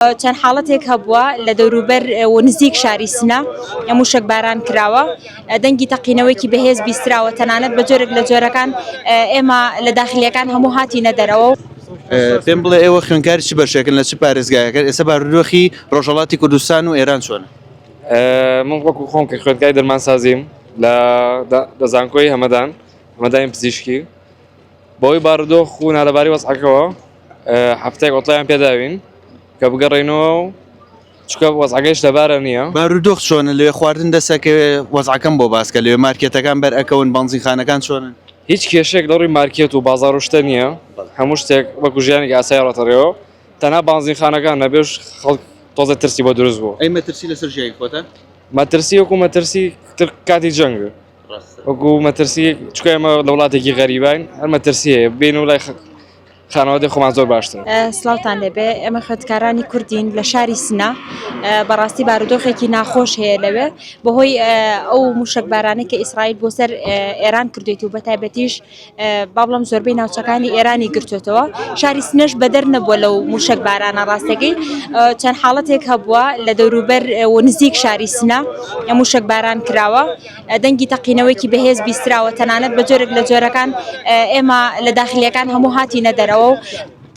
چەند حاڵەتێک هەبووە لە دەوروبەر و نزیک شاری سنە هەمووشک باران کراوە دەنگی تەقینەوەیکی بەهێز بیستراوە تەنانەت بە جۆرێک لە جۆرەکان ئێمە لە داخلیەکان هەموو هاتینە دەرەوە. پێم بڵێ ئێوە خوێنکاری چ بەشێکن لە چ پارێزگایەکە ئێستا بارودۆخی ڕۆژهەڵاتی کوردستان و ئێران چۆنە؟ من وەکو خۆم کە خوێندکاری دەرمانسازیم لە زانکۆی هەمەدانی پزیشکی بۆی بارودۆخ و نالەباری وەزعەکەوە هەفتەیەک ئۆتڵیان پێداوین کە بگەڕێنەوە و چکە وەزعەکەیش لەبارە نییە. بارودۆخ چۆنە لێ خواردن دەسەکە وەزعەکەم بۆ باسکە لێ مارکێتەکان بەرئەکەون بەنزینخانەکان چۆنن؟ هیچ کێشێک لەڕووی مارکێت و بازاڕ و شتە نییە، هەموو شتێک وەکو ژیانێکی ئاسایی ڕەتەڕێەوە، تەنها بانزینخانەکان نەبێش خەڵک تۆزە ترسی بۆ دروست بوو. ئەی مەترسی لەسەر ژیانی خۆتە؟ مەترسی وەکو مەترسی کاتی جەنگە، وەکو مەترسی چکە ئێمە لە وڵاتێکی غەریبین هەر مەترسی هەیە بین و لای خانەوادەی خۆمان زۆر باشتر. سڵاوتان لێبێ ئێمە خوێندکارانی کوردین لە شاری سنە بەڕاستی بارودۆخێکی ناخۆش هەیە لەوێ بەهۆی ئەو موشک بارانەی کە ئیسرائیل بۆ سەر ئێران کردوێت و بەتایبەتیش با بڵێم زۆربەی ناوچەکانی ئێرانی گرتوێتەوە. شاری سنەش بەدەر نەبووە لەو موشک بارانە ڕاستەکەی چەند حاڵەتێک هەبووە لە دەوروبەر و نزیک شاری سنە موشک باران کراوە دەنگی تەقینەوەیکی بەهێز بیستراوە تەنانەت بە جۆرێک لە جۆرەکان ئێمە لە داخلیەکان هەموو هاتینە دەرەوە و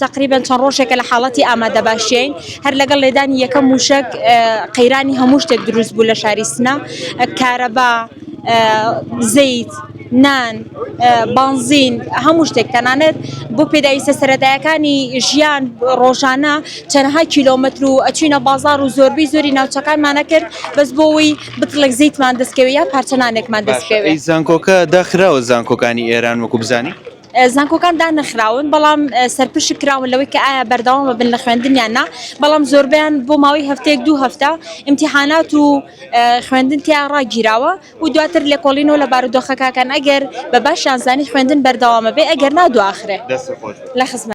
تقریبا چەند ڕۆژێکە لە حاڵەتی ئامادەباشیین هەر لەگەڵ لێدانی یەکەم موشک قەیرانی هەموو شتێک دروست بوو لە شاری سنە کارەبا زەیت نان بانزین هەموو شتێک تەنانەت بۆ پێداویستە سەرەتایەکانی ژیان ڕۆژانە چەندها کیلۆمەتر و ئەچینە بازاڕ و زۆربەی زۆری ناوچەکانمانە کرد بەس بۆەوەی بتڵێک زەیتمان دەستکەوێت یان پارچەنانێکمان دەستکەوێت. زانکۆکە داخراوە زانکۆکانی ئێران وەکو بزانی؟ زانکۆکان دانەخراون بەڵام سەرپشی کراون لەوەی کە ئایا بەردەوام بن لە خوێندنیان نا بەڵام زۆربیان بۆ ماوەی هەفتەیەک دوو هەفتە ئیمتیحانات و خوێندن تیا ڕاگیراوە و دواتر لێکۆڵینەوە لە بارودۆخەکان ئەگەر بە باشیان زانی خوێندن بەردەوامە بێ ئەگەر نا دواخرێ لە خزمەت.